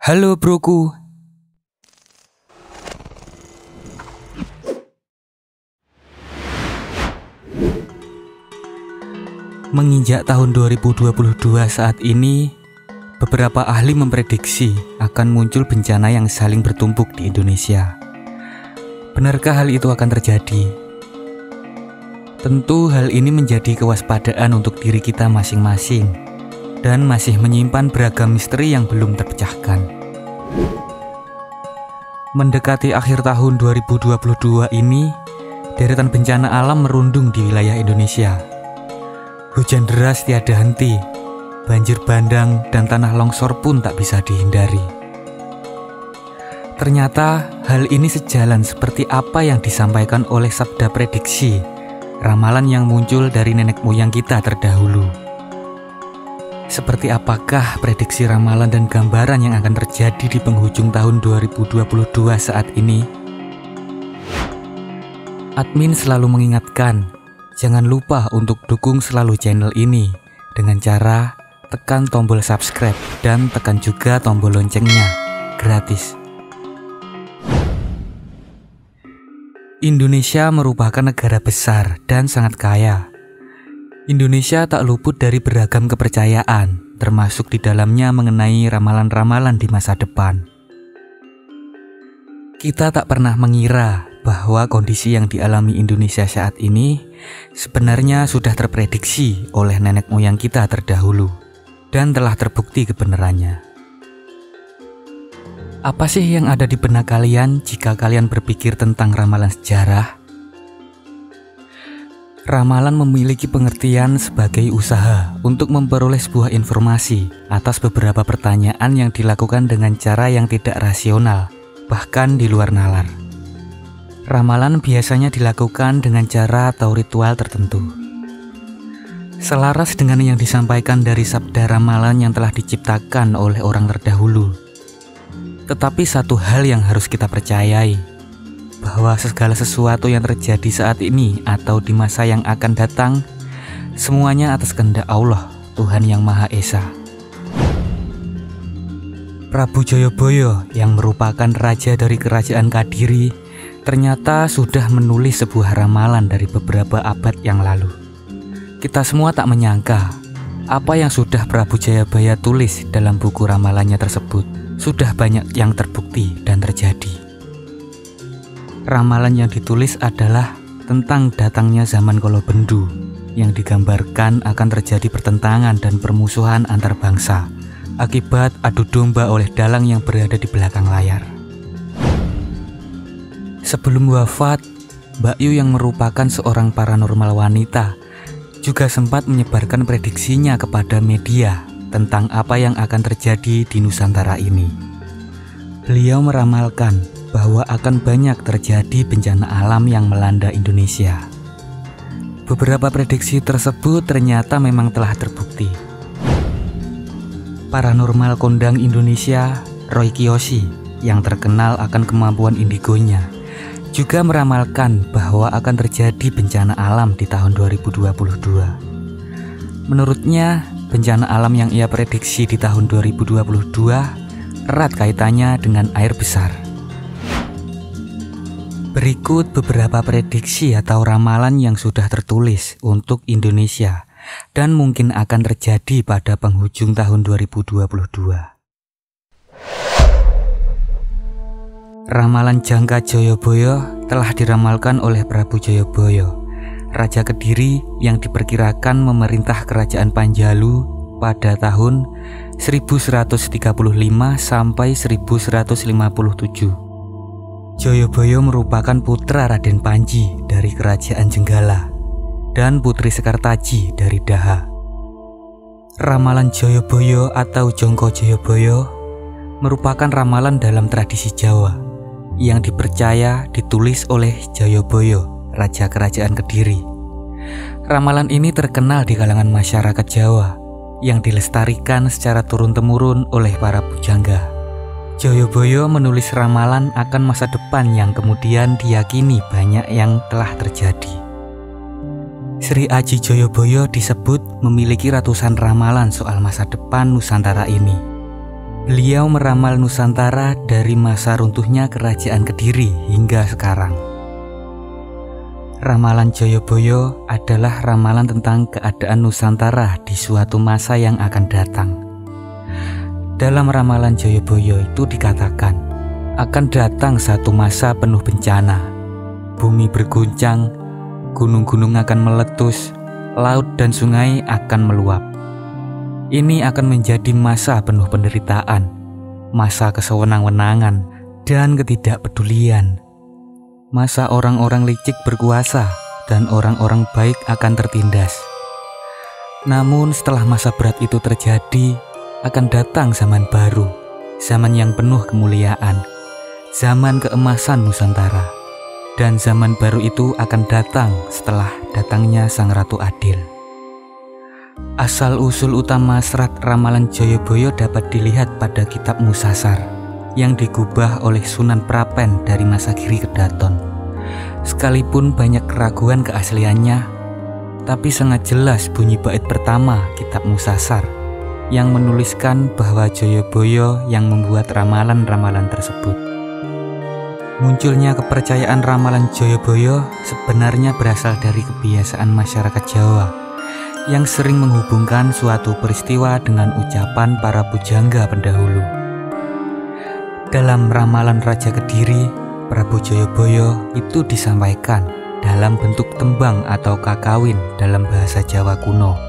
Halo broku. Menginjak tahun 2022 saat ini, beberapa ahli memprediksi akan muncul bencana yang saling bertumpuk di Indonesia. Benarkah hal itu akan terjadi? Tentu hal ini menjadi kewaspadaan untuk diri kita masing-masing dan masih menyimpan beragam misteri yang belum terpecahkan. Mendekati akhir tahun 2022 ini, deretan bencana alam merundung di wilayah Indonesia. Hujan deras tiada henti, banjir bandang dan tanah longsor pun tak bisa dihindari. Ternyata hal ini sejalan seperti apa yang disampaikan oleh sabda prediksi, ramalan yang muncul dari nenek moyang kita terdahulu. Seperti apakah prediksi ramalan dan gambaran yang akan terjadi di penghujung tahun 2022 saat ini? Admin selalu mengingatkan, jangan lupa untuk dukung selalu channel ini dengan cara tekan tombol subscribe dan tekan juga tombol loncengnya, gratis. Indonesia merupakan negara besar dan sangat kaya. Indonesia tak luput dari beragam kepercayaan, termasuk di dalamnya mengenai ramalan-ramalan di masa depan. Kita tak pernah mengira bahwa kondisi yang dialami Indonesia saat ini sebenarnya sudah terprediksi oleh nenek moyang kita terdahulu dan telah terbukti kebenarannya. Apa sih yang ada di benak kalian jika kalian berpikir tentang ramalan sejarah? Ramalan memiliki pengertian sebagai usaha untuk memperoleh sebuah informasi atas beberapa pertanyaan yang dilakukan dengan cara yang tidak rasional, bahkan di luar nalar. Ramalan biasanya dilakukan dengan cara atau ritual tertentu. Selaras dengan yang disampaikan dari sabda ramalan yang telah diciptakan oleh orang terdahulu. Tetapi satu hal yang harus kita percayai, bahwa segala sesuatu yang terjadi saat ini atau di masa yang akan datang, semuanya atas kehendak Allah, Tuhan Yang Maha Esa. Prabu Jayabaya yang merupakan raja dari kerajaan Kadiri ternyata sudah menulis sebuah ramalan dari beberapa abad yang lalu. Kita semua tak menyangka apa yang sudah Prabu Jayabaya tulis dalam buku ramalannya tersebut sudah banyak yang terbukti dan terjadi. Ramalan yang ditulis adalah tentang datangnya zaman Kolobendu yang digambarkan akan terjadi pertentangan dan permusuhan antar bangsa akibat adu domba oleh dalang yang berada di belakang layar. Sebelum wafat, Mbak Yu yang merupakan seorang paranormal wanita juga sempat menyebarkan prediksinya kepada media tentang apa yang akan terjadi di Nusantara ini. Beliau meramalkan bahwa akan banyak terjadi bencana alam yang melanda Indonesia. Beberapa prediksi tersebut ternyata memang telah terbukti. Paranormal kondang Indonesia, Roy Kiyoshi, yang terkenal akan kemampuan indigonya, juga meramalkan bahwa akan terjadi bencana alam di tahun 2022. Menurutnya, bencana alam yang ia prediksi di tahun 2022 erat kaitannya dengan air besar. Berikut beberapa prediksi atau ramalan yang sudah tertulis untuk Indonesia dan mungkin akan terjadi pada penghujung tahun 2022. Ramalan Jangka Jayabaya telah diramalkan oleh Prabu Jayabaya, Raja Kediri yang diperkirakan memerintah Kerajaan Panjalu pada tahun 1135 sampai 1157. Jayabaya merupakan putra Raden Panji dari Kerajaan Jenggala dan Putri Sekartaji dari Daha. Ramalan Jayabaya atau Jangka Jayabaya merupakan ramalan dalam tradisi Jawa yang dipercaya ditulis oleh Jayabaya, Raja Kerajaan Kediri. Ramalan ini terkenal di kalangan masyarakat Jawa yang dilestarikan secara turun-temurun oleh para pujangga. Jayabaya menulis ramalan akan masa depan yang kemudian diyakini banyak yang telah terjadi. Sri Aji Jayabaya disebut memiliki ratusan ramalan soal masa depan Nusantara ini. Beliau meramal Nusantara dari masa runtuhnya Kerajaan Kediri hingga sekarang. Ramalan Joyoboyo adalah ramalan tentang keadaan Nusantara di suatu masa yang akan datang. Dalam ramalan Joyoboyo itu dikatakan, akan datang satu masa penuh bencana. Bumi berguncang, gunung-gunung akan meletus, laut dan sungai akan meluap. Ini akan menjadi masa penuh penderitaan, masa kesewenang-wenangan dan ketidakpedulian. Masa orang-orang licik berkuasa dan orang-orang baik akan tertindas. Namun setelah masa berat itu terjadi, akan datang zaman baru, zaman yang penuh kemuliaan, zaman keemasan Nusantara. Dan zaman baru itu akan datang setelah datangnya Sang Ratu Adil. Asal-usul utama serat ramalan Joyoboyo dapat dilihat pada kitab Musasar yang digubah oleh Sunan Prapen dari masa Giri Kedaton. Sekalipun banyak keraguan keasliannya, tapi sangat jelas bunyi bait pertama kitab Musasar yang menuliskan bahwa Joyoboyo yang membuat ramalan-ramalan tersebut. Munculnya kepercayaan ramalan Joyoboyo sebenarnya berasal dari kebiasaan masyarakat Jawa yang sering menghubungkan suatu peristiwa dengan ucapan para pujangga pendahulu. Dalam ramalan Raja Kediri, Prabu Joyoboyo itu disampaikan dalam bentuk tembang atau kakawin dalam bahasa Jawa kuno.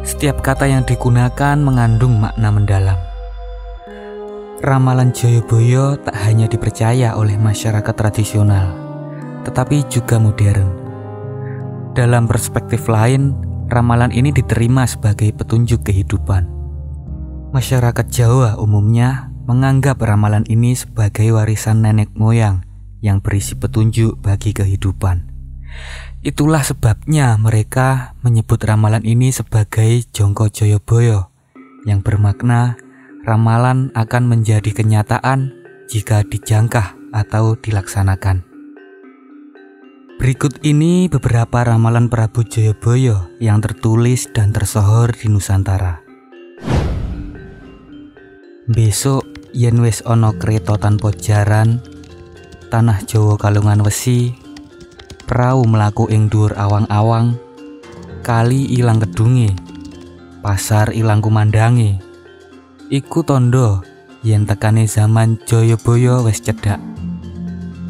Setiap kata yang digunakan mengandung makna mendalam. Ramalan Joyoboyo tak hanya dipercaya oleh masyarakat tradisional, tetapi juga modern. Dalam perspektif lain, ramalan ini diterima sebagai petunjuk kehidupan. Masyarakat Jawa umumnya menganggap ramalan ini sebagai warisan nenek moyang yang berisi petunjuk bagi kehidupan. Itulah sebabnya mereka menyebut ramalan ini sebagai Jongko Joyoboyo, yang bermakna ramalan akan menjadi kenyataan jika dijangkah atau dilaksanakan. Berikut ini beberapa ramalan Prabu Joyoboyo yang tertulis dan tersohor di Nusantara. Besok yen wis ana kreta tanpa jaran, tanah Jawa kalungan wesi, prau mlaku ing dhuwur awang-awang, kali ilang kedunge, pasar ilang kumandange. Iku tondo yen tekane zaman Joyoboyo wis cedhak.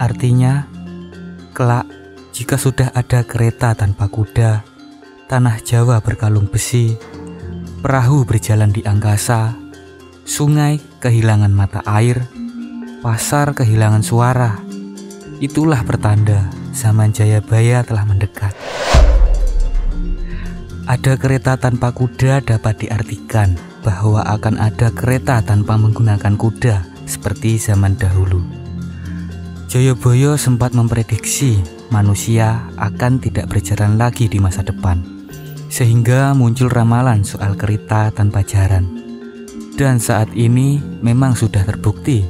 Artinya, kelak jika sudah ada kereta tanpa kuda, tanah Jawa berkalung besi, perahu berjalan di angkasa, sungai kehilangan mata air, pasar kehilangan suara, itulah pertanda zaman Jayabaya telah mendekat. Ada kereta tanpa kuda dapat diartikan bahwa akan ada kereta tanpa menggunakan kuda seperti zaman dahulu. Joyoboyo sempat memprediksi manusia akan tidak berjalan lagi di masa depan, sehingga muncul ramalan soal kereta tanpa jaran. Dan saat ini memang sudah terbukti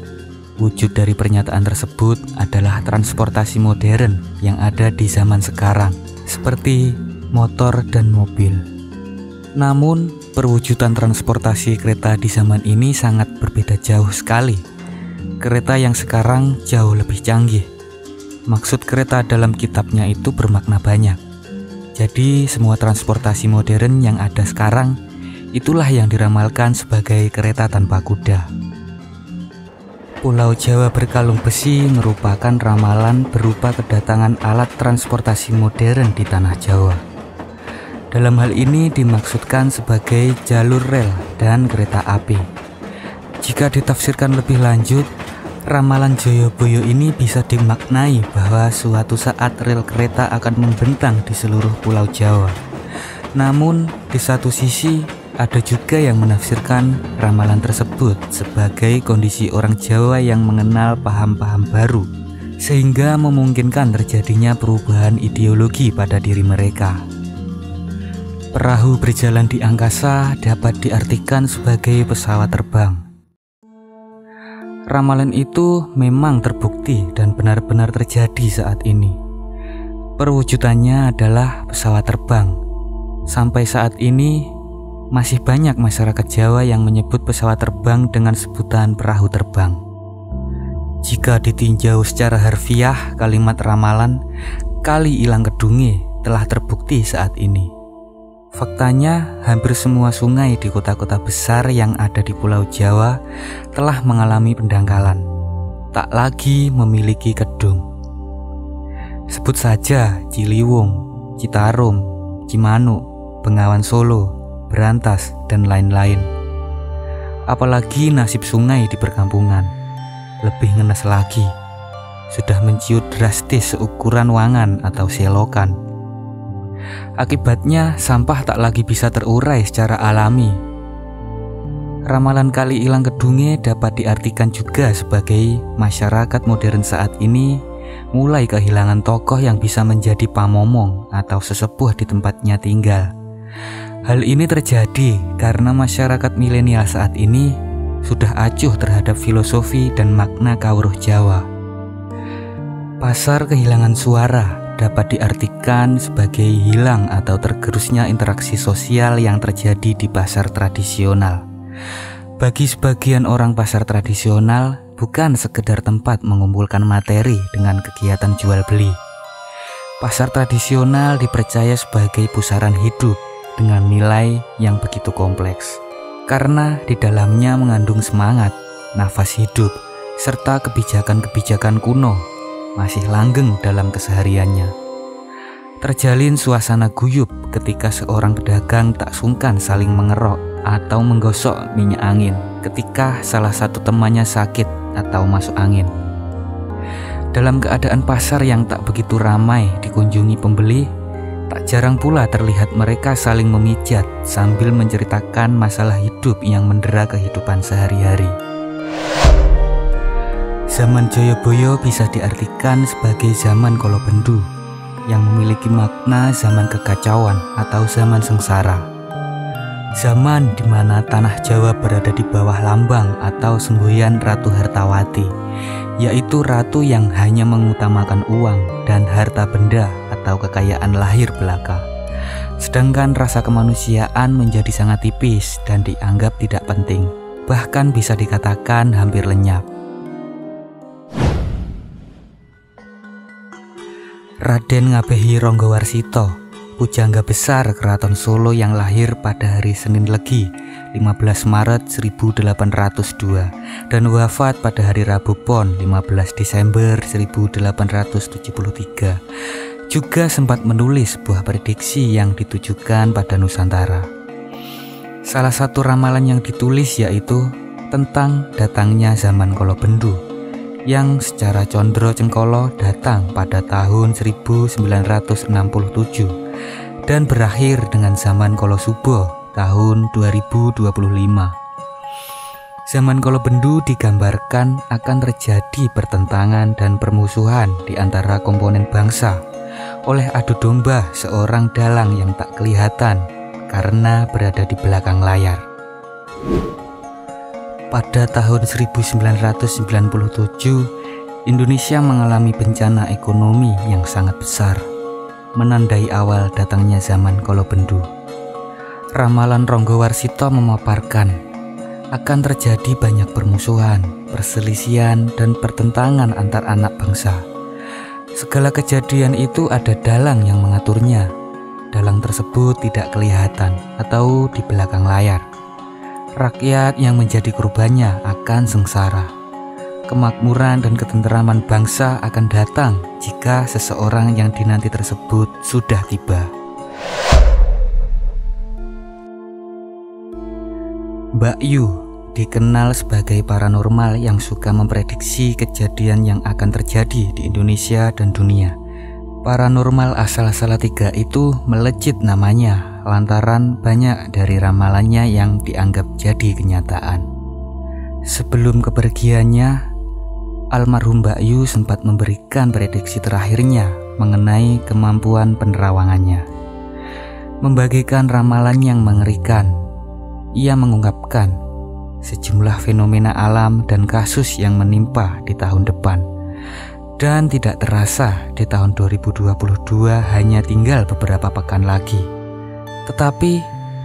wujud dari pernyataan tersebut adalah transportasi modern yang ada di zaman sekarang, seperti motor dan mobil. Namun, perwujudan transportasi kereta di zaman ini sangat berbeda jauh sekali. Kereta yang sekarang jauh lebih canggih. Maksud kereta dalam kitabnya itu bermakna banyak. Jadi semua transportasi modern yang ada sekarang itulah yang diramalkan sebagai kereta tanpa kuda. Pulau Jawa berkalung besi merupakan ramalan berupa kedatangan alat transportasi modern di tanah Jawa. Dalam hal ini dimaksudkan sebagai jalur rel dan kereta api. Jika ditafsirkan lebih lanjut, ramalan Joyoboyo ini bisa dimaknai bahwa suatu saat rel kereta akan membentang di seluruh Pulau Jawa. Namun, di satu sisi ada juga yang menafsirkan ramalan tersebut sebagai kondisi orang Jawa yang mengenal paham-paham baru, sehingga memungkinkan terjadinya perubahan ideologi pada diri mereka. Perahu berjalan di angkasa dapat diartikan sebagai pesawat terbang. Ramalan itu memang terbukti dan benar-benar terjadi saat ini. Perwujudannya adalah pesawat terbang. Sampai saat ini, masih banyak masyarakat Jawa yang menyebut pesawat terbang dengan sebutan perahu terbang. Jika ditinjau secara harfiah kalimat ramalan Kali Ilang Kedunge telah terbukti saat ini. Faktanya, hampir semua sungai di kota-kota besar yang ada di Pulau Jawa telah mengalami pendangkalan, tak lagi memiliki kedung. Sebut saja Ciliwung, Citarum, Cimanuk, Bengawan Solo, Berantas, dan lain-lain. Apalagi nasib sungai di perkampungan. Lebih ngenes lagi, sudah menciut drastis seukuran wangan atau selokan. Akibatnya sampah tak lagi bisa terurai secara alami. Ramalan Kali Ilang Kedunge dapat diartikan juga sebagai masyarakat modern saat ini mulai kehilangan tokoh yang bisa menjadi pamomong atau sesepuh di tempatnya tinggal. Hal ini terjadi karena masyarakat milenial saat ini sudah acuh terhadap filosofi dan makna kawruh Jawa. Pasar kehilangan suara dapat diartikan sebagai hilang atau tergerusnya interaksi sosial yang terjadi di pasar tradisional. Bagi sebagian orang, pasar tradisional bukan sekedar tempat mengumpulkan materi dengan kegiatan jual beli. Pasar tradisional dipercaya sebagai pusaran hidup dengan nilai yang begitu kompleks, karena di dalamnya mengandung semangat, nafas hidup, serta kebijakan-kebijakan kuno masih langgeng dalam kesehariannya. Terjalin suasana guyub ketika seorang pedagang tak sungkan saling mengerok atau menggosok minyak angin ketika salah satu temannya sakit atau masuk angin. Dalam keadaan pasar yang tak begitu ramai dikunjungi pembeli, tak jarang pula terlihat mereka saling memijat sambil menceritakan masalah hidup yang mendera kehidupan sehari-hari. Zaman Jayabaya bisa diartikan sebagai zaman Kolobendu yang memiliki makna zaman kekacauan atau zaman sengsara. Zaman di mana tanah Jawa berada di bawah lambang atau semboyan Ratu Hartawati, yaitu ratu yang hanya mengutamakan uang dan harta benda atau kekayaan lahir belaka. Sedangkan rasa kemanusiaan menjadi sangat tipis dan dianggap tidak penting, bahkan bisa dikatakan hampir lenyap. Raden Ngabehi Ranggawarsita, pujangga besar Keraton Solo yang lahir pada hari Senin Legi 15 Maret 1802 dan wafat pada hari Rabu Pon 15 Desember 1873, juga sempat menulis sebuah prediksi yang ditujukan pada Nusantara. Salah satu ramalan yang ditulis yaitu tentang datangnya zaman Kolobendu, yang secara condro cengkolo datang pada tahun 1967 dan berakhir dengan zaman Kolosubo tahun 2025. Zaman Kolobendu digambarkan akan terjadi pertentangan dan permusuhan di antara komponen bangsa oleh adu domba seorang dalang yang tak kelihatan karena berada di belakang layar. Pada tahun 1997, Indonesia mengalami bencana ekonomi yang sangat besar, menandai awal datangnya zaman Kolobendu. Ramalan Ranggawarsita memaparkan akan terjadi banyak permusuhan, perselisihan, dan pertentangan antar anak bangsa. Segala kejadian itu ada dalang yang mengaturnya. Dalang tersebut tidak kelihatan atau di belakang layar. Rakyat yang menjadi korbannya akan sengsara. Kemakmuran dan ketenteraman bangsa akan datang jika seseorang yang dinanti tersebut sudah tiba. Mbak Yu dikenal sebagai paranormal yang suka memprediksi kejadian yang akan terjadi di Indonesia dan dunia. Paranormal asal Salatiga itu melejit namanya lantaran banyak dari ramalannya yang dianggap jadi kenyataan. Sebelum kepergiannya, almarhum Mbak Yu sempat memberikan prediksi terakhirnya mengenai kemampuan penerawangannya. Membagikan ramalan yang mengerikan, ia mengungkapkan sejumlah fenomena alam dan kasus yang menimpa di tahun depan. Dan tidak terasa di tahun 2022 hanya tinggal beberapa pekan lagi. Tetapi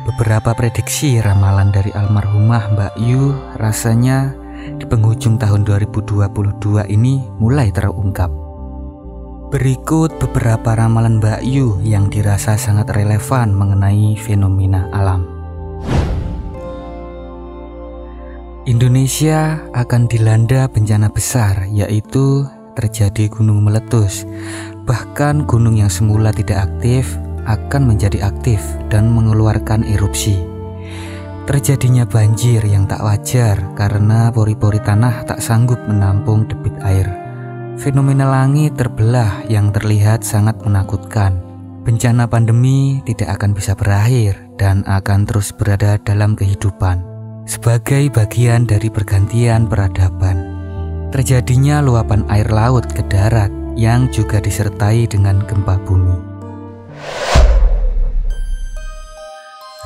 beberapa prediksi ramalan dari almarhumah Mbak Yu rasanya di penghujung tahun 2022 ini mulai terungkap. Berikut beberapa ramalan Mbak Yu yang dirasa sangat relevan mengenai fenomena alam. Indonesia akan dilanda bencana besar, yaitu terjadi gunung meletus. Bahkan gunung yang semula tidak aktif akan menjadi aktif dan mengeluarkan erupsi. Terjadinya banjir yang tak wajar karena pori-pori tanah tak sanggup menampung debit air. Fenomena langit terbelah yang terlihat sangat menakutkan. Bencana pandemi tidak akan bisa berakhir dan akan terus berada dalam kehidupan sebagai bagian dari pergantian peradaban. Terjadinya luapan air laut ke darat yang juga disertai dengan gempa bumi.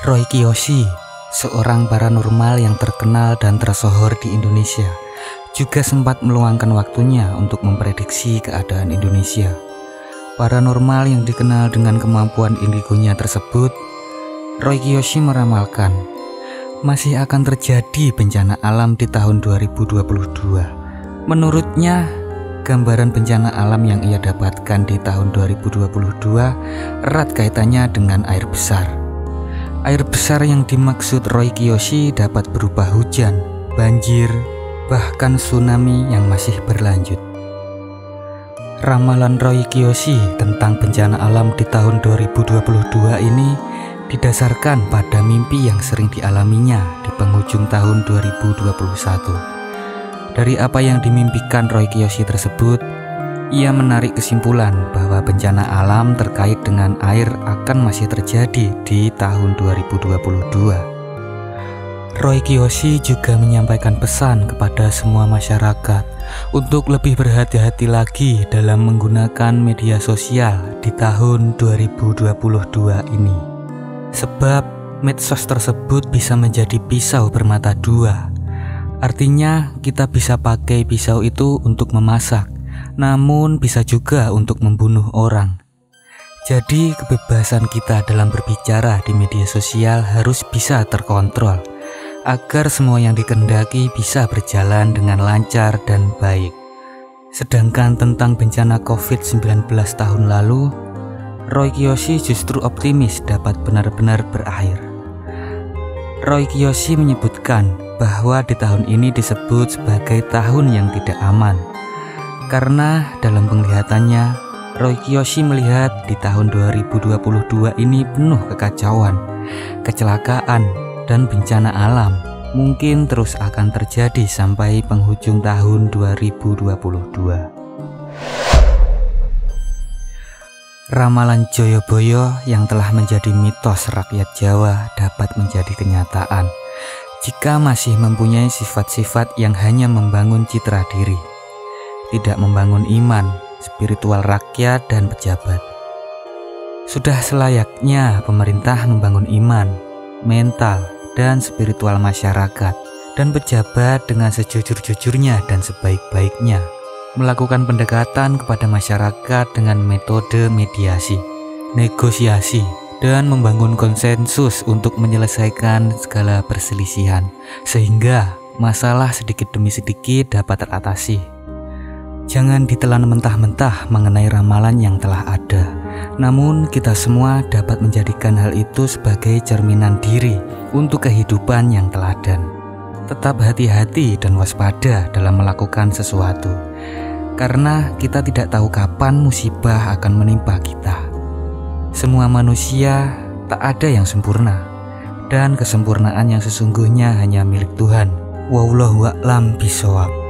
Roy Kiyoshi, seorang paranormal yang terkenal dan tersohor di Indonesia, juga sempat meluangkan waktunya untuk memprediksi keadaan Indonesia. Paranormal yang dikenal dengan kemampuan indigonya tersebut, Roy Kiyoshi meramalkan masih akan terjadi bencana alam di tahun 2022. Menurutnya, gambaran bencana alam yang ia dapatkan di tahun 2022 erat kaitannya dengan air besar. Air besar yang dimaksud Roy Kiyoshi dapat berupa hujan, banjir, bahkan tsunami yang masih berlanjut. Ramalan Roy Kiyoshi tentang bencana alam di tahun 2022 ini didasarkan pada mimpi yang sering dialaminya di penghujung tahun 2021. Dari apa yang dimimpikan Roy Kiyoshi tersebut, ia menarik kesimpulan bahwa bencana alam terkait dengan air akan masih terjadi di tahun 2022. Roy Kiyoshi juga menyampaikan pesan kepada semua masyarakat untuk lebih berhati-hati lagi dalam menggunakan media sosial di tahun 2022 ini. Sebab medsos tersebut bisa menjadi pisau bermata dua. Artinya kita bisa pakai pisau itu untuk memasak, namun bisa juga untuk membunuh orang. Jadi kebebasan kita dalam berbicara di media sosial harus bisa terkontrol, agar semua yang dikehendaki bisa berjalan dengan lancar dan baik. Sedangkan tentang bencana COVID-19 tahun lalu, Roy Kiyoshi justru optimis dapat benar-benar berakhir. Roy Kiyoshi menyebutkan bahwa di tahun ini disebut sebagai tahun yang tidak aman, karena dalam penglihatannya Roy Kiyoshi melihat di tahun 2022 ini penuh kekacauan, kecelakaan, dan bencana alam mungkin terus akan terjadi sampai penghujung tahun 2022. Ramalan Joyoboyo yang telah menjadi mitos rakyat Jawa dapat menjadi kenyataan jika masih mempunyai sifat-sifat yang hanya membangun citra diri, tidak membangun iman, spiritual rakyat dan pejabat. Sudah selayaknya pemerintah membangun iman, mental, dan spiritual masyarakat, dan pejabat dengan sejujur-jujurnya dan sebaik-baiknya melakukan pendekatan kepada masyarakat dengan metode mediasi, negosiasi, dan membangun konsensus untuk menyelesaikan segala perselisihan, sehingga masalah sedikit demi sedikit dapat teratasi. Jangan ditelan mentah-mentah mengenai ramalan yang telah ada, namun kita semua dapat menjadikan hal itu sebagai cerminan diri untuk kehidupan yang teladan. Tetap hati-hati dan waspada dalam melakukan sesuatu, karena kita tidak tahu kapan musibah akan menimpa kita. Semua manusia tak ada yang sempurna, dan kesempurnaan yang sesungguhnya hanya milik Tuhan. Wallahu a'lam bishawab.